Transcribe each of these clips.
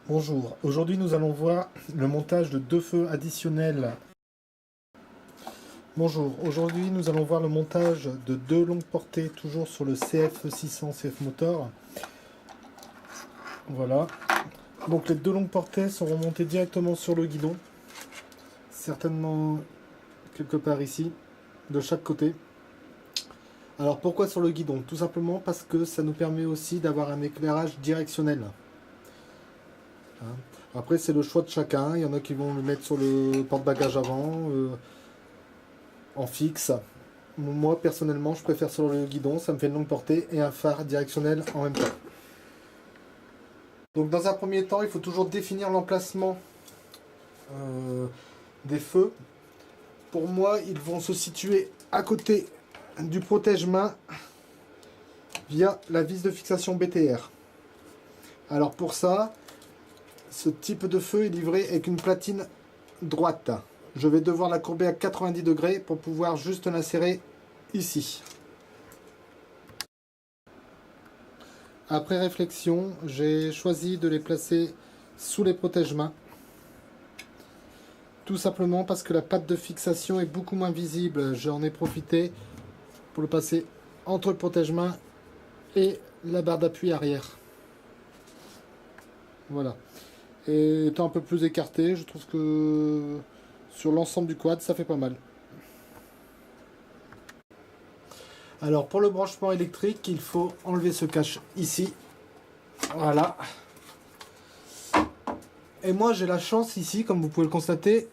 Bonjour, aujourd'hui nous allons voir le montage de deux feux additionnels. Bonjour, aujourd'hui nous allons voir le montage de deux longues portées, toujours sur le CF600 CF Motor. Voilà. Donc les deux longues portées seront montées directement sur le guidon, certainement quelque part ici, de chaque côté. Alors pourquoi sur le guidon? Tout simplement parce que ça nous permet aussi d'avoir un éclairage directionnel. Hein. Après c'est le choix de chacun, il y en a qui vont le mettre sur le porte-bagages avant, en fixe. Moi personnellement je préfère sur le guidon, ça me fait une longue portée et un phare directionnel en même temps. Donc dans un premier temps il faut toujours définir l'emplacement des feux. Pour moi ils vont se situer à côté du protège-main via la vis de fixation BTR. Alors pour ça, ce type de feu est livré avec une platine droite. Je vais devoir la courber à 90 degrés pour pouvoir juste l'insérer ici. Après réflexion, j'ai choisi de les placer sous les protège-mains. Tout simplement parce que la patte de fixation est beaucoup moins visible. J'en ai profité pour le passer entre le protège-main et la barre d'appui arrière. Voilà. Et étant un peu plus écarté, je trouve que sur l'ensemble du quad, ça fait pas mal. Alors pour le branchement électrique, il faut enlever ce cache ici. Voilà. Et moi j'ai la chance ici, comme vous pouvez le constater,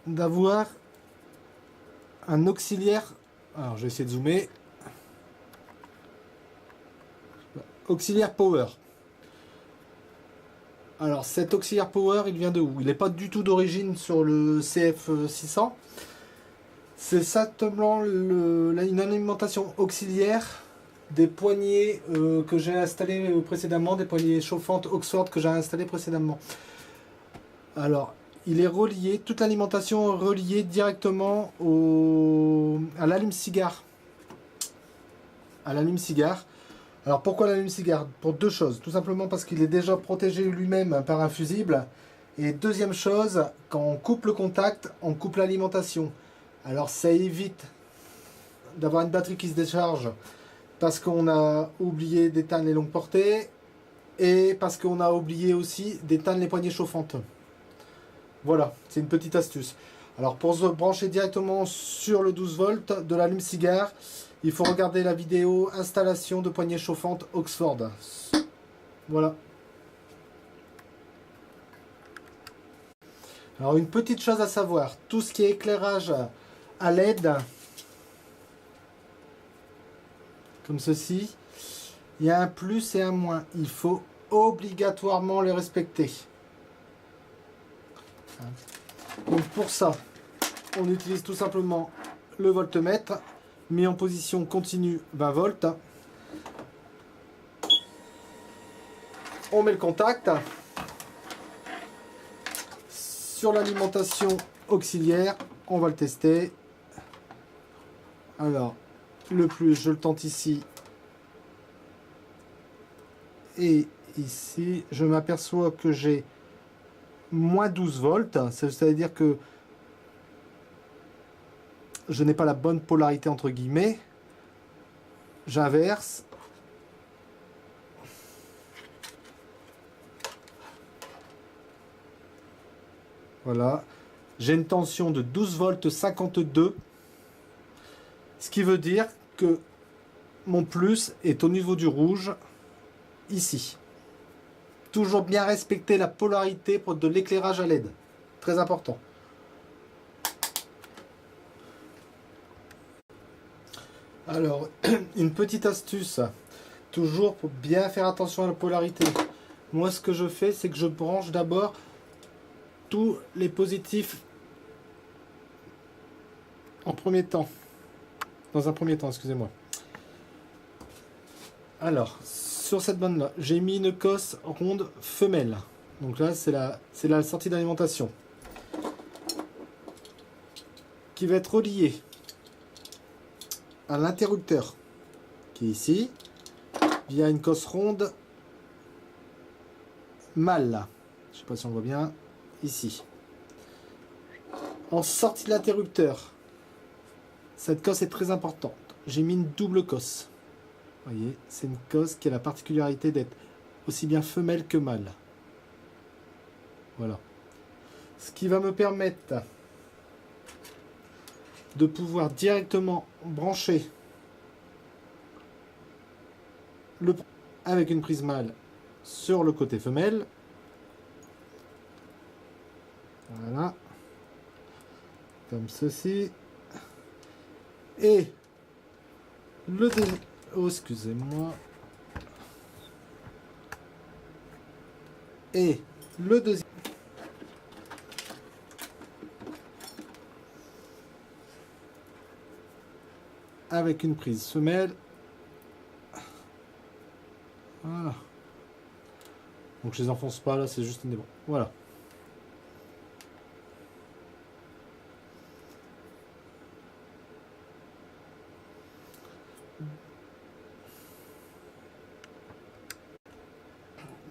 d'avoir un auxiliaire. Alors je vais essayer de zoomer. Auxiliaire power. Alors cet auxiliaire power, il vient de où? Il n'est pas du tout d'origine sur le CF600. C'est simplement une alimentation auxiliaire des poignées que j'ai installées précédemment, des poignées chauffantes Oxford que j'ai installées précédemment. Alors, il est relié, toute l'alimentation est reliée directement à l'allume-cigare. À l'allume-cigare. Alors pourquoi l'allume-cigare? Pour deux choses. Tout simplement parce qu'il est déjà protégé lui-même par un fusible. Et deuxième chose, quand on coupe le contact, on coupe l'alimentation. Alors ça évite d'avoir une batterie qui se décharge parce qu'on a oublié d'éteindre les longues portées et parce qu'on a oublié aussi d'éteindre les poignées chauffantes. Voilà, c'est une petite astuce. Alors pour se brancher directement sur le 12 volts de l'allume-cigare, il faut regarder la vidéo installation de poignées chauffantes Oxford. Voilà. Alors une petite chose à savoir, tout ce qui est éclairage à LED, comme ceci, il y a un plus et un moins. Il faut obligatoirement les respecter. Donc pour ça, on utilise tout simplement le voltmètre, mis en position continue 20 volts. On met le contact sur l'alimentation auxiliaire. On va le tester. Alors, le plus, je le tente ici. Et ici, je m'aperçois que j'ai moins 12 volts. C'est-à-dire que je n'ai pas la bonne polarité entre guillemets. J'inverse. Voilà. J'ai une tension de 12 volts 52. Ce qui veut dire que mon plus est au niveau du rouge, ici. Toujours bien respecter la polarité pour de l'éclairage à LED. Très important. Alors, une petite astuce. Toujours pour bien faire attention à la polarité. Moi, ce que je fais, c'est que je branche d'abord tous les positifs en premier temps. Dans un premier temps, excusez-moi. Alors, sur cette bande-là, j'ai mis une cosse ronde femelle. Donc là, c'est la sortie d'alimentation. Qui va être reliée à l'interrupteur, qui est ici, via une cosse ronde mâle. Je sais pas si on voit bien. Ici. En sortie de l'interrupteur. Cette cosse est très importante. J'ai mis une double cosse. Vous voyez, c'est une cosse qui a la particularité d'être aussi bien femelle que mâle. Voilà. Ce qui va me permettre de pouvoir directement brancher avec une prise mâle sur le côté femelle. Voilà. Comme ceci. Et le deuxième... Oh, excusez-moi. Et le deuxième... avec une prise femelle. Voilà. Donc je les enfonce pas là, c'est juste une des bras. Voilà.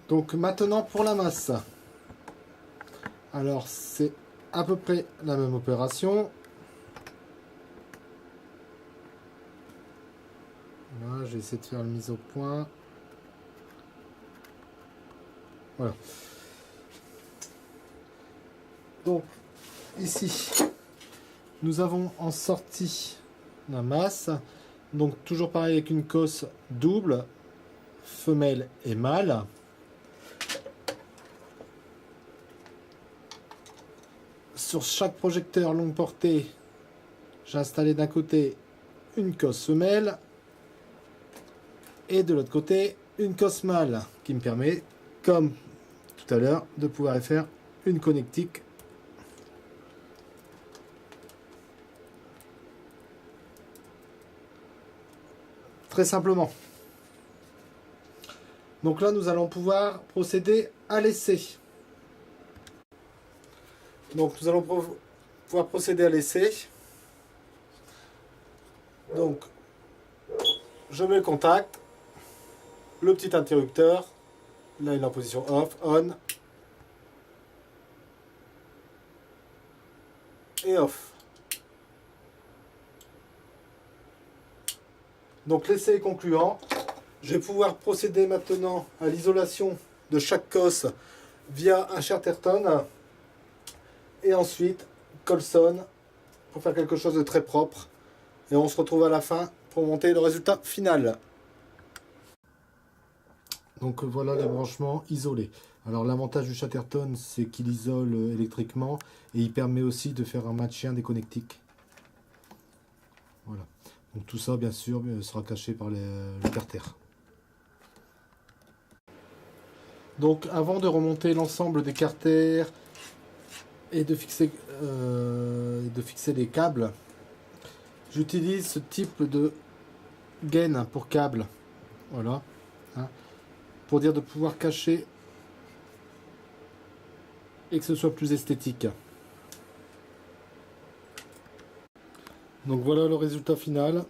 Donc maintenant pour la masse. Alors c'est à peu près la même opération. Voilà, je vais essayer de faire la mise au point. Voilà. Donc ici nous avons en sortie la masse. Donc toujours pareil avec une cosse double, femelle et mâle. Sur chaque projecteur longue portée, j'ai installé d'un côté une cosse femelle et de l'autre côté une cosse mâle qui me permet, comme tout à l'heure, de pouvoir faire une connectique très simplement. Donc là, nous allons pouvoir procéder à l'essai. Donc nous allons pouvoir procéder à l'essai. Donc je mets le contact, le petit interrupteur, là il est en position off, on et off. Donc l'essai est concluant. Je vais pouvoir procéder maintenant à l'isolation de chaque cosse via un Chatterton et ensuite Colson pour faire quelque chose de très propre. Et on se retrouve à la fin pour monter le résultat final. Donc voilà les branchements isolés. Alors l'avantage du Chatterton, c'est qu'il isole électriquement et il permet aussi de faire un maintien des connectiques. Voilà. Donc tout ça bien sûr sera caché par le carter. Donc avant de remonter l'ensemble des carters et de fixer les câbles, j'utilise ce type de gaine pour câble. Voilà. Hein, pour dire de pouvoir cacher et que ce soit plus esthétique. Donc voilà le résultat final.